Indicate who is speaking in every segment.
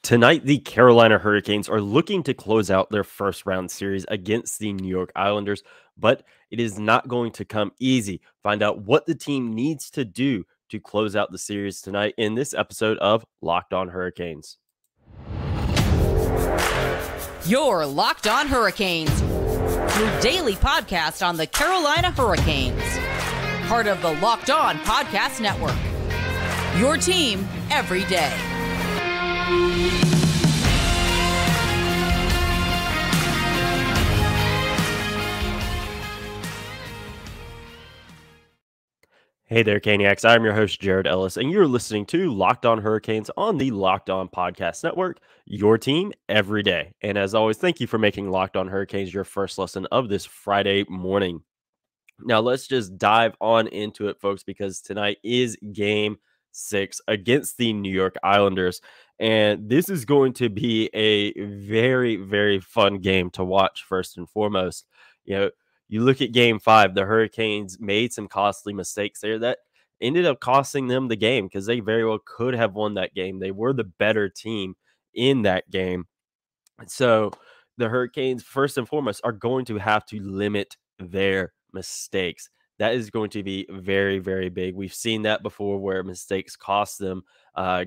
Speaker 1: Tonight, the Carolina Hurricanes are looking to close out their first round series against the New York Islanders, but it is not going to come easy. Find out what the team needs to do to close out the series tonight in this episode of Locked On Hurricanes.
Speaker 2: You're Locked On Hurricanes, your daily podcast on the Carolina Hurricanes, part of the Locked On Podcast Network. Your team every day.
Speaker 1: Hey there, Caniacs. I'm your host, Jared Ellis, and you're listening to Locked On Hurricanes on the Locked On Podcast Network, your team every day. And as always, thank you for making Locked On Hurricanes your first lesson of this Friday morning. Now, let's just dive on into it, folks, because tonight is Game 6 against the New York Islanders. And this is going to be a very, very fun game to watch, first and foremost. You look at Game 5, the Hurricanes made some costly mistakes there that ended up costing them the game because they very well could have won that game. They were the better team in that game. So the Hurricanes, first and foremost, are going to have to limit their mistakes. That is going to be very, very big. We've seen that before where mistakes cost them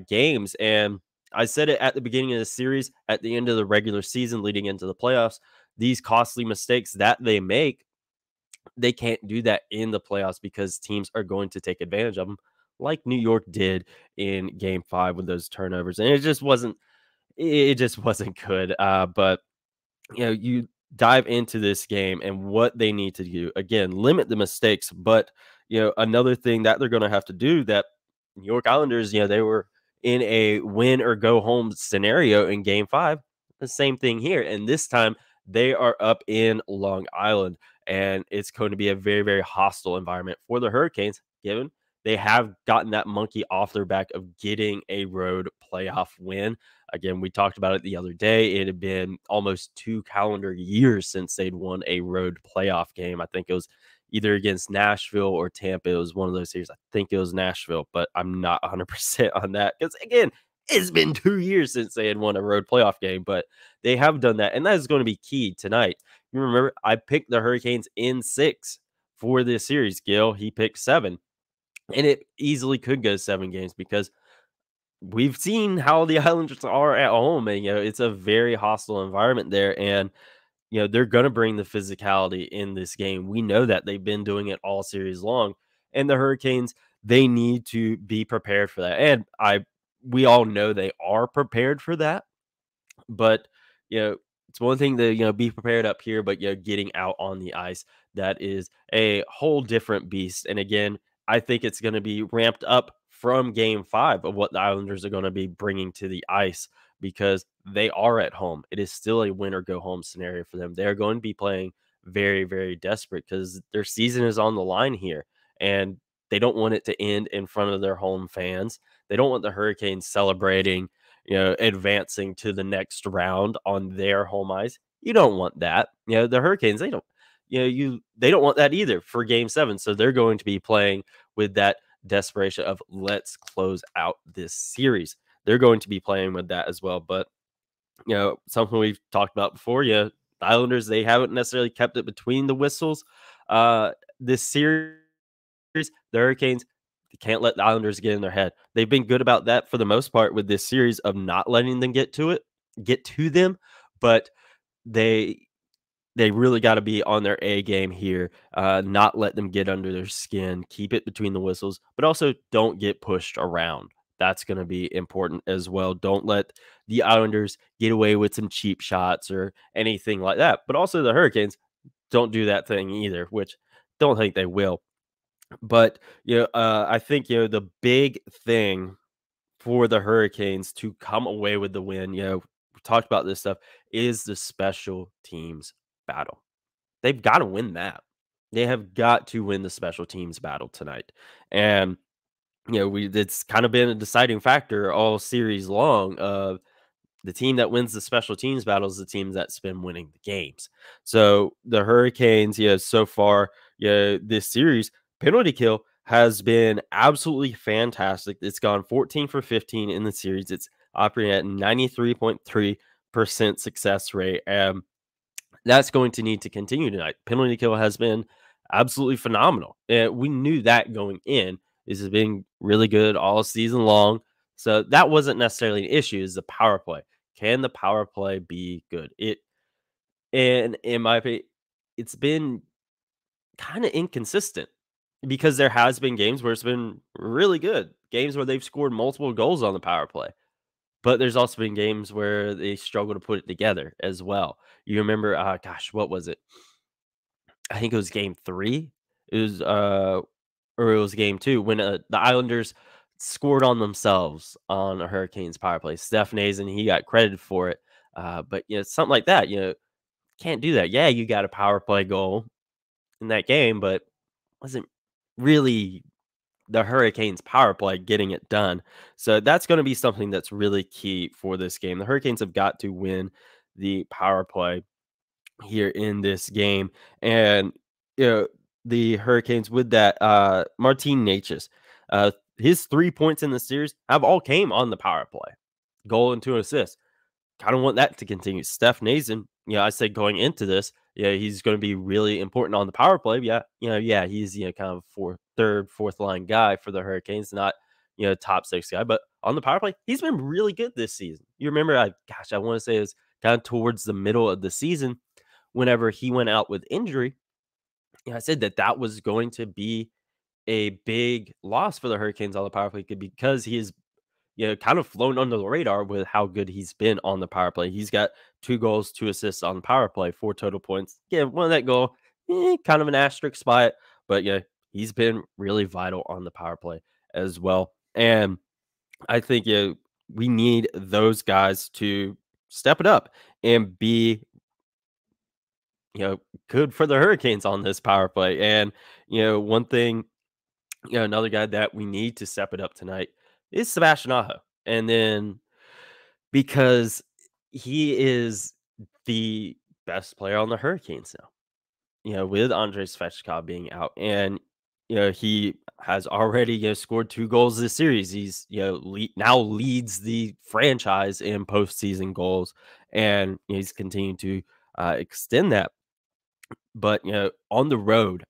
Speaker 1: games. And I said it at the beginning of the series, at the end of the regular season, leading into the playoffs, these costly mistakes that they make, they can't do that in the playoffs because teams are going to take advantage of them, like New York did in Game 5 with those turnovers. And it just wasn't good. But you dive into this game and what they need to do. Again, limit the mistakes. But another thing that they're going to have to do, that New York Islanders, they were in a win or go home scenario in Game 5. The same thing here. And this time they are up in Long Island. And it's going to be a very, very hostile environment for the Hurricanes, given they have gotten that monkey off their back of getting a road playoff win. Again, we talked about it the other day. It had been almost 2 calendar years since they'd won a road playoff game. I think it was either against Nashville or Tampa. It was one of those series. I think it was Nashville, but I'm not 100% on that because, again, it's been 2 years since they had won a road playoff game, but they have done that, and that is going to be key tonight. You remember, I picked the Hurricanes in 6 for this series. Gil, he picked 7, and it easily could go 7 games because we've seen how the Islanders are at home, and it's a very hostile environment there, and they're going to bring the physicality in this game. We know that they've been doing it all series long, and the Hurricanes, they need to be prepared for that, and we all know they are prepared for that, but it's one thing to be prepared up here, but getting out on the ice, that is a whole different beast. And again, I think it's going to be ramped up from Game 5 of what the Islanders are going to be bringing to the ice because they are at home. It is still a win or go home scenario for them. They're going to be playing very, very desperate because their season is on the line here, and they don't want it to end in front of their home fans. They don't want the Hurricanes celebrating, advancing to the next round on their home ice. You don't want that. The Hurricanes, they don't, they don't want that either for Game 7. So they're going to be playing with that desperation of let's close out this series. They're going to be playing with that as well. But, something we've talked about before, the Islanders, they haven't necessarily kept it between the whistles. This series, the Hurricanes, can't let the Islanders get in their head. They've been good about that for the most part with this series of not letting them get to them, but they really got to be on their A game here, not let them get under their skin, keep it between the whistles, but also don't get pushed around. That's going to be important as well. Don't let the Islanders get away with some cheap shots or anything like that. But also the Hurricanes don't do that thing either, which don't think they will. But I think the big thing for the Hurricanes to come away with the win, we talked about this stuff, is the special teams battle. They've got to win that. They have got to win the special teams battle tonight. And it's kind of been a deciding factor all series long of the team that wins the special teams battle is the team that's been winning the games. So the Hurricanes, so far, this series, penalty kill has been absolutely fantastic. It's gone 14 for 15 in the series. It's operating at 93.3% success rate. And that's going to need to continue tonight. Penalty kill has been absolutely phenomenal. We knew that going in. This has been really good all season long. So that wasn't necessarily an issue, is the power play. Can the power play be good? And in my opinion, it's been kind of inconsistent because there has been games where it's been really good. Games where they've scored multiple goals on the power play. But there's also been games where they struggle to put it together as well. You remember, what was it? I think it was game 3. It was, or it was game 2 when the Islanders scored on themselves on a Hurricanes power play. Steph Nason, he got credited for it. But something like that, can't do that. Yeah, you got a power play goal in that game, but wasn't really the Hurricanes power play getting it done. So that's going to be something that's really key for this game. The Hurricanes have got to win the power play here in this game. And the Hurricanes with that Martin Necas, his 3 points in the series have all came on the power play. Goal and 2 assists. Kind of want that to continue. Steph Nason, I said going into this, he's going to be really important on the power play. He's kind of third, fourth line guy for the Hurricanes, not top 6 guy, but on the power play, he's been really good this season. You remember, I want to say it was kind of towards the middle of the season, whenever he went out with injury. I said that was going to be a big loss for the Hurricanes on the power play because he is kind of flown under the radar with how good he's been on the power play. He's got 2 goals, 2 assists on the power play, 4 total points. One of that goal, kind of an asterisk spot, but he's been really vital on the power play as well. And I think we need those guys to step it up and be good for the Hurricanes on this power play. And one thing, another guy that we need to step it up tonight is Sebastian Aho. And then because he is the best player on the Hurricanes now, with Andrei Svechnikov being out. And, he has already scored 2 goals this series. He's, now leads the franchise in postseason goals. And he's continuing to extend that. But, on the road,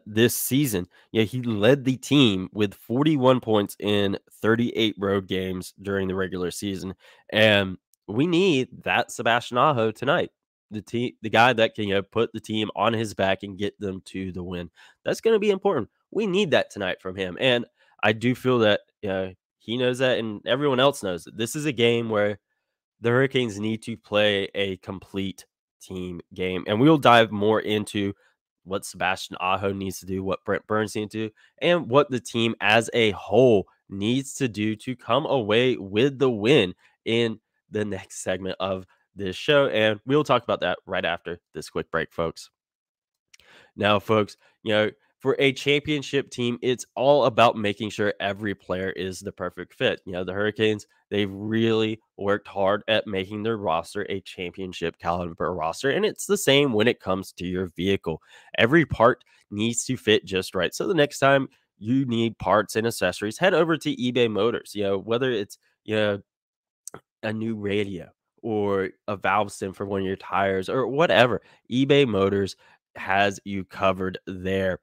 Speaker 1: this season, he led the team with 41 points in 38 road games during the regular season. And we need that Sebastian Aho tonight. The guy that can put the team on his back and get them to the win. That's going to be important. We need that tonight from him. And I do feel that he knows that, and everyone else knows that this is a game where the Hurricanes need to play a complete team game. And we'll dive more into what Sebastian Aho needs to do, what Brent Burns needs to do, and what the team as a whole needs to do to come away with the win in the next segment of this show. And we'll talk about that right after this quick break, folks. Now, folks, for a championship team, it's all about making sure every player is the perfect fit. The Hurricanes, they've really worked hard at making their roster a championship caliber roster. And it's the same when it comes to your vehicle. Every part needs to fit just right. So the next time you need parts and accessories, head over to eBay Motors. Whether it's a new radio or a valve stem for one of your tires or whatever, eBay Motors has you covered there.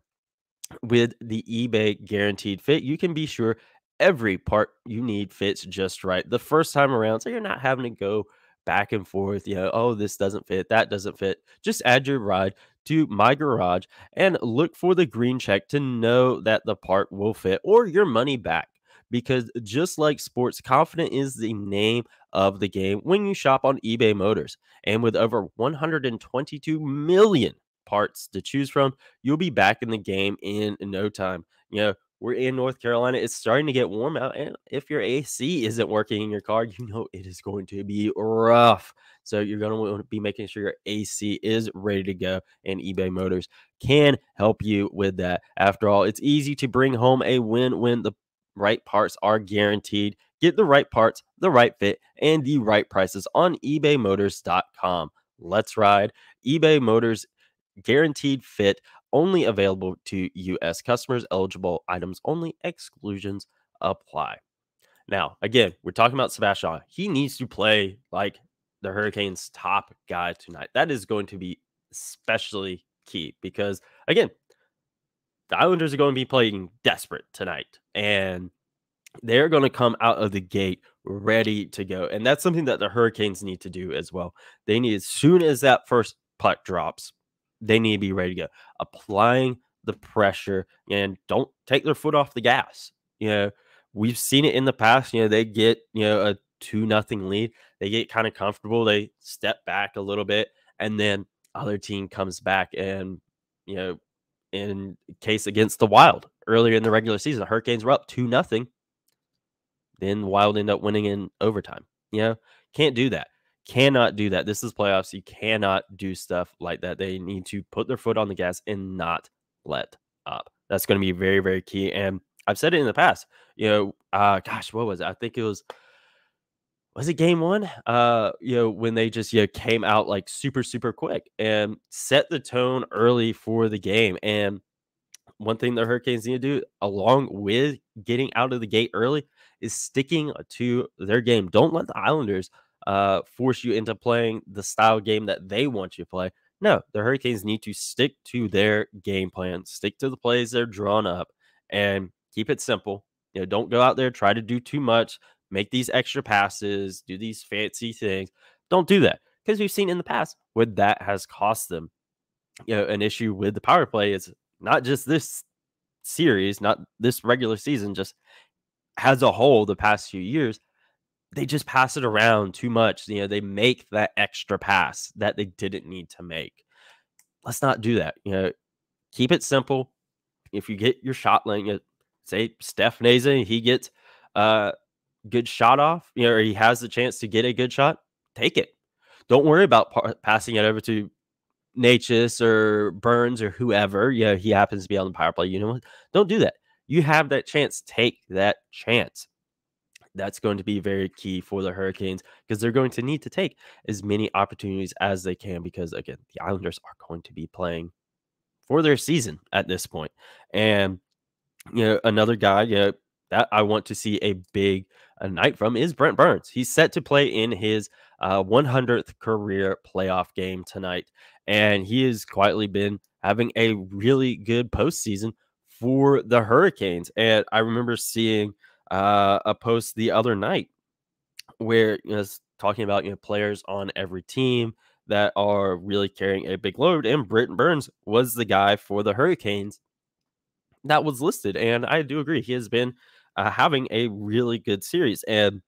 Speaker 1: With the eBay Guaranteed Fit, you can be sure every part you need fits just right the first time around, so you're not having to go back and forth, oh, this doesn't fit, that doesn't fit. Just add your ride to My Garage and look for the green check to know that the part will fit or your money back. Because just like sports, confident is the name of the game when you shop on eBay Motors. And with over 122 million parts to choose from, you'll be back in the game in no time. We're in North Carolina. It's starting to get warm out, and if your AC isn't working in your car, it is going to be rough. So you're going to want to be making sure your AC is ready to go, and eBay Motors can help you with that. After all, it's easy to bring home a win when the right parts are guaranteed. Get the right parts, the right fit, and the right prices on ebaymotors.com. Let's ride. eBay Motors Guaranteed Fit, only available to U.S. customers. Eligible items only. Exclusions apply. Now, again, we're talking about Sebastian. He needs to play like the Hurricanes' top guy tonight. That is going to be especially key because, again, the Islanders are going to be playing desperate tonight, and they're going to come out of the gate ready to go. And that's something that the Hurricanes need to do as well. They need, as soon as that first puck drops, they need to be ready to go, applying the pressure, and don't take their foot off the gas. We've seen it in the past. They get, a 2-0 lead. They get kind of comfortable. They step back a little bit, and then other team comes back. And, in case against the Wild earlier in the regular season, the Hurricanes were up 2-0. Then the Wild end up winning in overtime. Can't do that. Cannot do that. This is playoffs. You cannot do stuff like that. They need to put their foot on the gas and not let up. That's going to be very, very key. And I've said it in the past. What was it? I think it was it game one? When they just came out like super, super quick and set the tone early for the game. And one thing the Hurricanes need to do, along with getting out of the gate early, is sticking to their game. Don't let the Islanders force you into playing the style game that they want you to play. No, the Hurricanes need to stick to their game plan, stick to the plays they're drawn up, and keep it simple. Don't go out there, try to do too much, make these extra passes, do these fancy things. Don't do that, because we've seen in the past where that has cost them. An issue with the power play is not just this series, not this regular season, just as a whole, the past few years, they just pass it around too much. They make that extra pass that they didn't need to make. Let's not do that. Keep it simple. If you get your shot lane, say Steph Naza, he gets a good shot off, or he has the chance to get a good shot, take it. Don't worry about passing it over to Natchez or Burns or whoever. He happens to be on the power play. Don't do that. You have that chance. Take that chance. That's going to be very key for the Hurricanes, because they're going to need to take as many opportunities as they can, because, again, the Islanders are going to be playing for their season at this point. And, another guy, that I want to see a big night from is Brent Burns. He's set to play in his 100th career playoff game tonight, and he has quietly been having a really good postseason for the Hurricanes. And I remember seeing a post the other night where it's talking about players on every team that are really carrying a big load, and Brent Burns was the guy for the Hurricanes that was listed. And I do agree, he has been having a really good series. And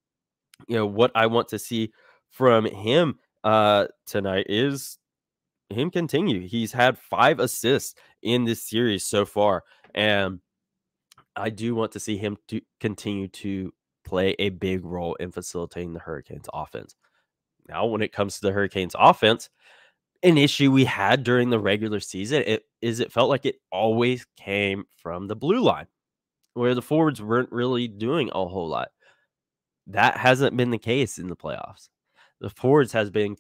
Speaker 1: what I want to see from him tonight is him continue. He's had 5 assists in this series so far, and I do want to see him to continue to play a big role in facilitating the Hurricanes offense. Now, when it comes to the Hurricanes offense, an issue we had during the regular season, it felt like it always came from the blue line, where the forwards weren't really doing a whole lot. That hasn't been the case in the playoffs. The forwards has been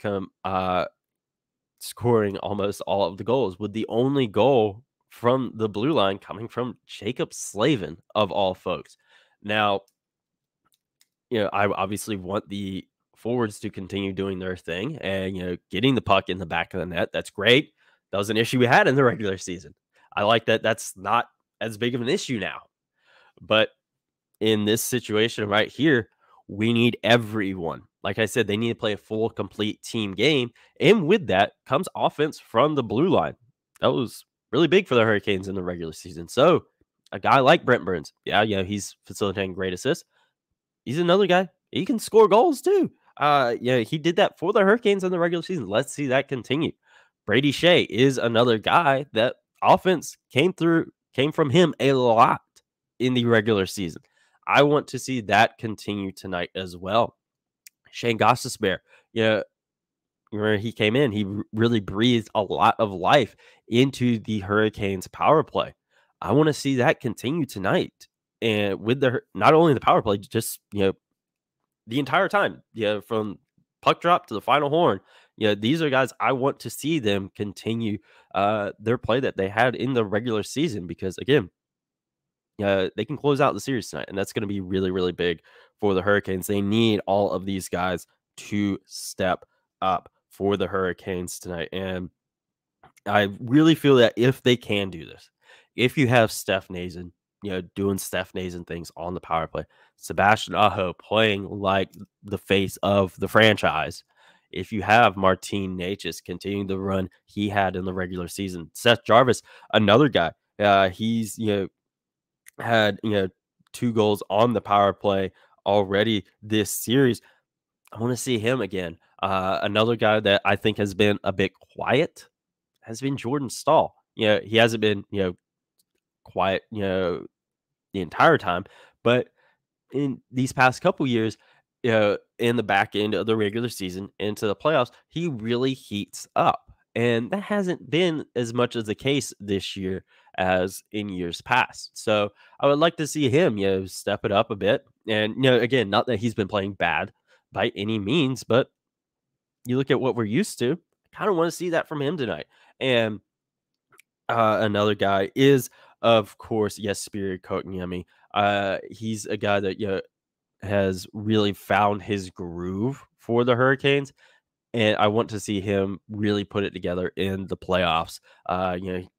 Speaker 1: scoring almost all of the goals, with the only goal from the blue line coming from Jacob Slavin, of all folks. Now, I obviously want the forwards to continue doing their thing and, getting the puck in the back of the net. That's great. That was an issue we had in the regular season. I like that. That's not as big of an issue now. But in this situation right here, we need everyone. Like I said, they need to play a full, complete team game. And with that comes offense from the blue line. That was really big for the Hurricanes in the regular season. So a guy like Brent Burns, he's facilitating great assists. He's another guy. He can score goals too. He did that for the Hurricanes in the regular season. Let's see that continue. Brady Shea is another guy that offense came from him a lot in the regular season. I want to see that continue tonight as well. Shane Gostisbehere, where he came in, he really breathed a lot of life into the Hurricanes power play. I want to see that continue tonight. And with not only the power play, just, the entire time, from puck drop to the final horn, these are guys I want to see them continue their play that they had in the regular season, because, again, they can close out the series tonight, and that's going to be really, really big for the Hurricanes. They need all of these guys to step up for the Hurricanes tonight, and I really feel that if they can do this, if you have Steph Nason, doing Steph Nason things on the power play, Sebastian Aho playing like the face of the franchise, if you have Martin Necas continuing the run he had in the regular season, Seth Jarvis, another guy, he's had 2 goals on the power play already this series. I want to see him again. Another guy that I think has been a bit quiet has been Jordan Stahl. He hasn't been, quiet, the entire time, but in these past couple years, in the back end of the regular season into the playoffs, he really heats up. And that hasn't been as much as the case this year as in years past. So I would like to see him, step it up a bit. And, again, not that he's been playing bad by any means, but you look at what we're used to, I kind of want to see that from him tonight. And another guy is, of course, Jesperi Kotkaniemi. He's a guy that has really found his groove for the Hurricanes, and I want to see him really put it together in the playoffs.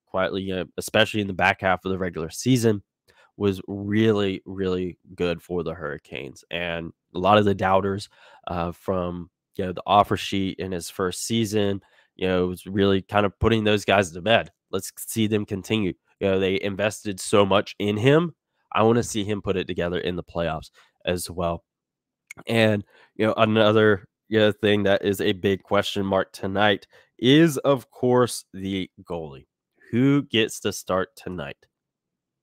Speaker 1: Quietly, especially in the back half of the regular season, was really, really good for the Hurricanes. And a lot of the doubters from the offer sheet in his first season, was really kind of putting those guys to bed. Let's see them continue. They invested so much in him. I want to see him put it together in the playoffs as well. And another thing that is a big question mark tonight is, of course, the goalie. Who gets to start tonight?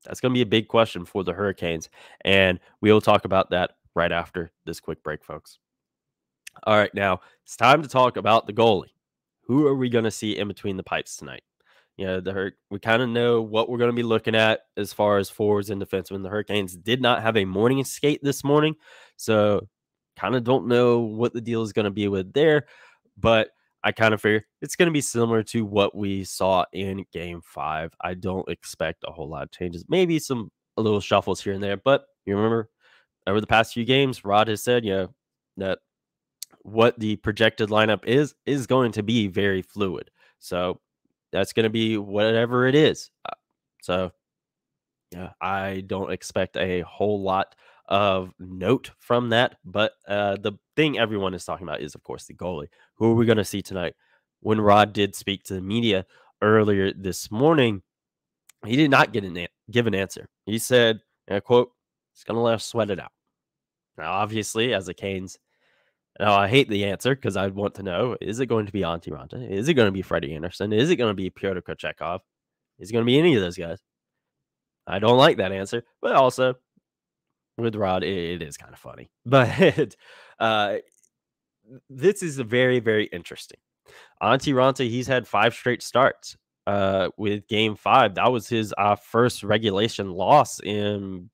Speaker 1: That's going to be a big question for the Hurricanes, and we'll talk about that right after this quick break, folks. All right, now it's time to talk about the goalie. Who are we going to see in between the pipes tonight? We kind of know what we're going to be looking at as far as forwards and defensemen. The Hurricanes did not have a morning skate this morning, so kind of don't know what the deal is going to be with there, but I kind of figure it's going to be similar to what we saw in Game 5. I don't expect a whole lot of changes. Maybe a little shuffles here and there, but you remember over the past few games, Rod has said, that what the projected lineup is going to be very fluid. So that's going to be whatever it is. I don't expect a whole lot of note from that, but the thing everyone is talking about is, of course, the goalie. Who are we going to see tonight? When Rod did speak to the media earlier this morning, he did not give an answer. He said, and I quote, "He's going to let us sweat it out." Now, obviously, as a Canes, I hate the answer because I want to know, is it going to be Antti Raanta? Is it going to be Freddie Anderson? Is it going to be Pyotr Kochetkov? Is it going to be any of those guys? I don't like that answer, but also with Rod, it is kind of funny. But this is very, very interesting. Antti Raanta, he's had 5 straight starts. With Game 5, that was his first regulation loss in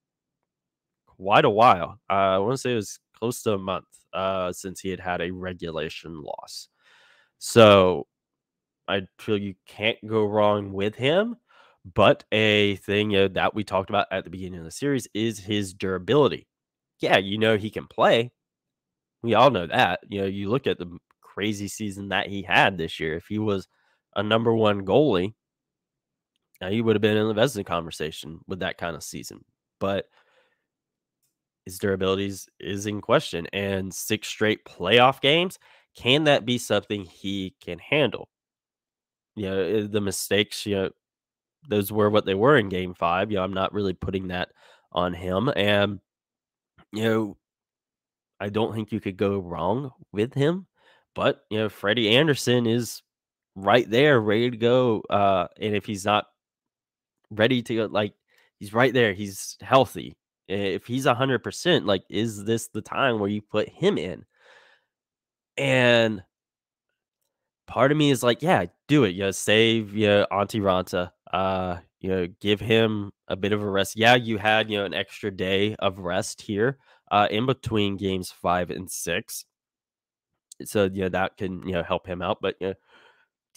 Speaker 1: quite a while. I want to say it was close to a month since he had a regulation loss. So I feel you can't go wrong with him. But a thing that we talked about at the beginning of the series is his durability. Yeah, he can play. We all know that. You look at the crazy season that he had this year. If he was a number 1 goalie, now he would have been in the Vezina conversation with that kind of season. But his durability is in question. And 6 straight playoff games, can that be something he can handle? The mistakes, those were what they were in Game 5. I'm not really putting that on him. And, I don't think you could go wrong with him. But, Freddie Anderson is right there, ready to go. And if he's not ready to go, he's right there. He's healthy. If he's 100%, is this the time where you put him in? And part of me is like, yeah, do it. Save Antti Raanta. Give him a bit of a rest. Yeah, you had an extra day of rest here in between games 5 and 6. So that can help him out. But do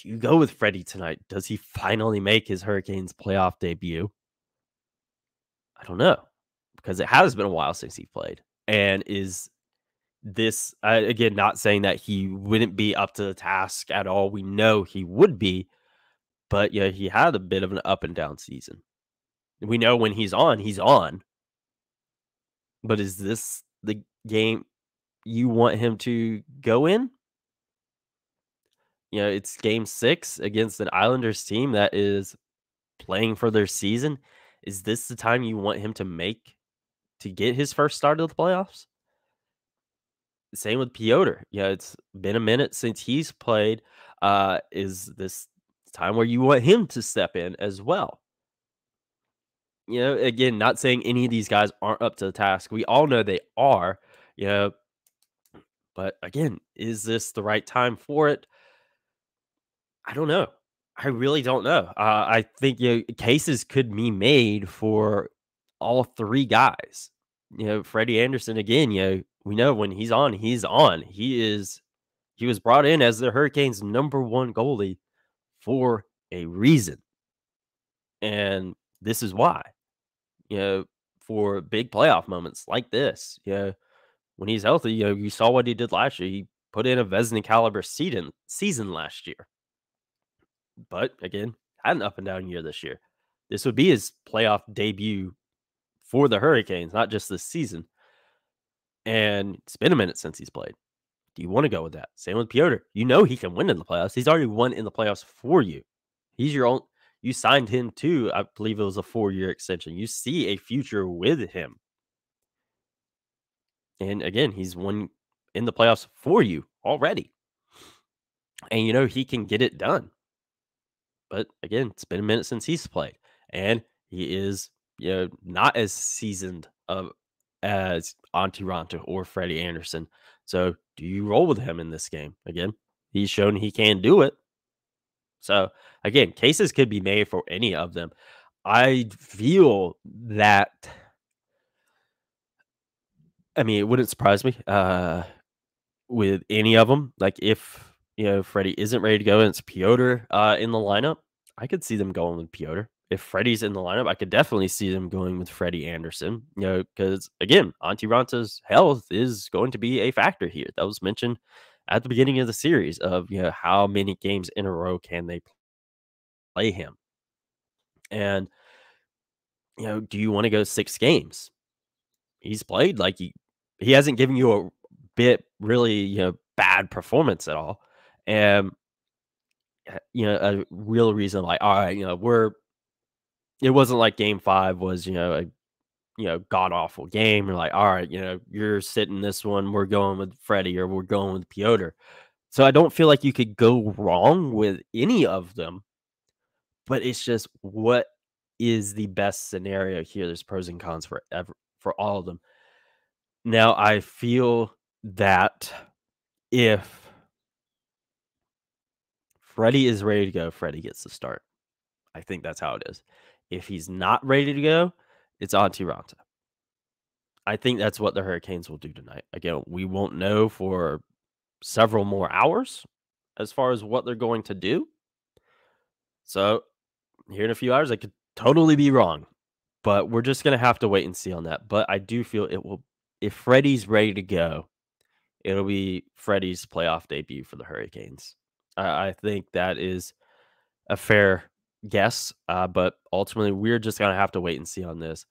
Speaker 1: you go with Freddie tonight? Does he finally make his Hurricanes playoff debut? I don't know, because it has been a while since he played. And is this, again, not saying that he wouldn't be up to the task at all. We know he would be, but yeah, he had a bit of an up and down season. We know when he's on, he's on. But is this the game you want him to go in? It's game 6 against an Islanders team that is playing for their season. Is this the time you want him to get his first start of the playoffs? Same with Piotr. It's been a minute since he's played. Is this time where you want him to step in as well? Again, not saying any of these guys aren't up to the task. We all know they are, but again, is this the right time for it? I don't know. I really don't know. I think cases could be made for all 3 guys. Freddie Anderson again. We know when he's on, he's on. He was brought in as the Hurricanes' #1 goalie for a reason, and this is why. For big playoff moments like this. When he's healthy, you saw what he did last year. He put in a Vezina caliber season last year. But again, had an up and down year this year. This would be his playoff debut for the Hurricanes, not just this season. And it's been a minute since he's played. Do you want to go with that? Same with Piotr. You know he can win in the playoffs. He's already won in the playoffs for you. He's your own. You signed him to, I believe it was a 4-year extension. You see a future with him. And again, he's won in the playoffs for you already. And he can get it done. But again, it's been a minute since he's played. And he is, not as seasoned as Antti Raanta or Freddie Anderson. So do you roll with him in this game? Again, he's shown he can do it. So again, cases could be made for any of them. I feel that, it wouldn't surprise me with any of them. Like if, Freddie isn't ready to go and it's Piotr in the lineup, I could see them going with Piotr. If Freddie's in the lineup, I could definitely see them going with Freddie Anderson, because again, Antti Ranta's health is going to be a factor here. That was mentioned at the beginning of the series of, how many games in a row can they play him? And, do you want to go 6 games? He's played like he hasn't given you a bit really, bad performance at all. And, a real reason like, all right, it wasn't like game 5 was, a god awful game. You're like, all right, you're sitting this one, we're going with Freddie or we're going with Piotr. So I don't feel like you could go wrong with any of them, but it's just what is the best scenario here. There's pros and cons for all of them. Now I feel that if Freddie is ready to go, Freddie gets the start. I think that's how it is. If he's not ready to go, it's Antti Raanta. I think that's what the Hurricanes will do tonight. Again, we won't know for several more hours as far as what they're going to do. So here in a few hours, I could totally be wrong, but we're just going to have to wait and see on that. But I do feel it will, if Freddie's ready to go, it'll be Freddie's playoff debut for the Hurricanes. I think that is a fair guess, but ultimately we're just going to have to wait and see on this.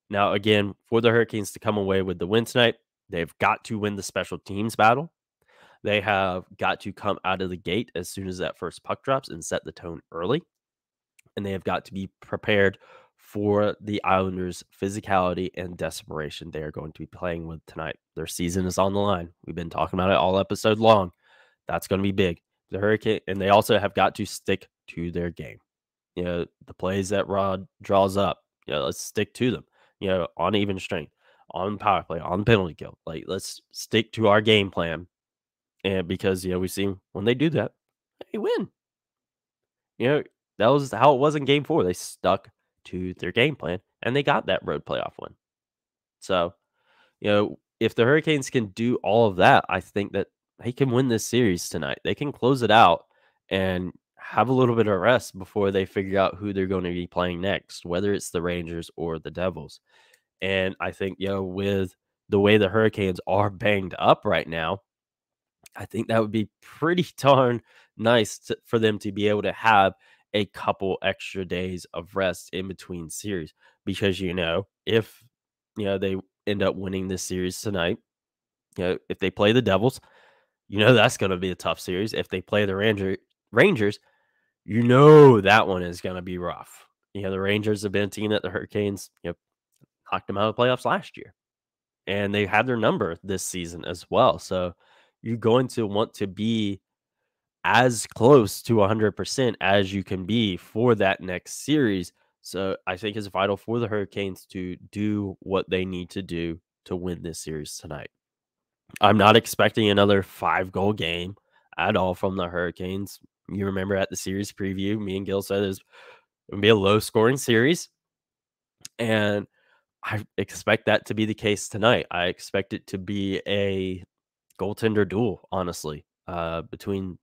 Speaker 1: Now, again, for the Hurricanes to come away with the win tonight, they've got to win the special teams battle. They have got to come out of the gate as soon as that first puck drops and set the tone early. And they have got to be prepared for the Islanders' physicality and desperation they are going to be playing with tonight. Their season is on the line. We've been talking about it all episode long. That's going to be big. The Hurricane, and they also have got to stick to their game. The plays that Rod draws up, let's stick to them. On even strength, on power play, on penalty kill. Like, let's stick to our game plan. And because, we've seen when they do that, they win. That was how it was in game 4. They stuck to their game plan and they got that road playoff win. So, if the Hurricanes can do all of that, I think that they can win this series tonight. They can close it out and have a little bit of rest before they figure out who they're going to be playing next, whether it's the Rangers or the Devils. And I think, with the way the Hurricanes are banged up right now, I think that would be pretty darn nice for them to be able to have a couple extra days of rest in between series. Because, if, they end up winning this series tonight, if they play the Devils, that's going to be a tough series. If they play the Rangers, that one is going to be rough. The Rangers have been a team that the Hurricanes, knocked them out of the playoffs last year. And they had their number this season as well. So you're going to want to be as close to 100% as you can be for that next series. So I think it's vital for the Hurricanes to do what they need to do to win this series tonight. I'm not expecting another 5-goal game at all from the Hurricanes. You remember at the series preview, me and Gil said it was going to be a low-scoring series. And I expect that to be the case tonight. I expect it to be a goaltender duel, honestly, between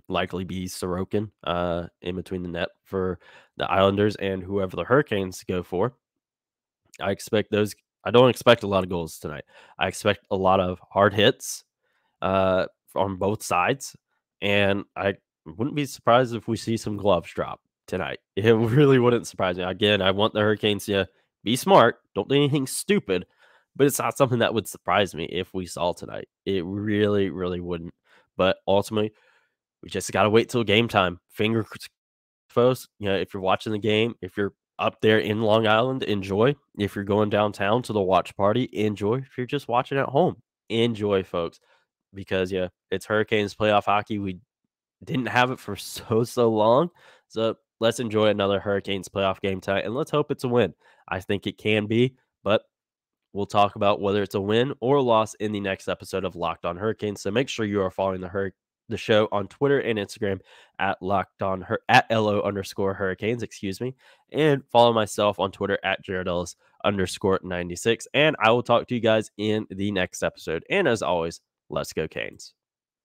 Speaker 1: likely be Sorokin in between the net for the Islanders and whoever the Hurricanes go for. I don't expect a lot of goals tonight. I expect a lot of hard hits on both sides, and I wouldn't be surprised if we see some gloves drop tonight. It really wouldn't surprise me. Again, I want the Hurricanes to be smart. Don't do anything stupid, but it's not something that would surprise me if we saw tonight. It really, really wouldn't. But ultimately, we just got to wait till game time. Finger folks, if you're watching the game, if you're up there in Long Island, enjoy. If you're going downtown to the watch party, enjoy. If you're just watching at home, enjoy, folks. Because, it's Hurricanes playoff hockey. We didn't have it for so long. So let's enjoy another Hurricanes playoff game tonight, and let's hope it's a win. I think it can be, but we'll talk about whether it's a win or a loss in the next episode of Locked On Hurricanes. So make sure you are following the show on Twitter and Instagram at LO_Hurricanes, and follow myself on Twitter at JaredEllis_96. And I will talk to you guys in the next episode. And as always, let's go Canes.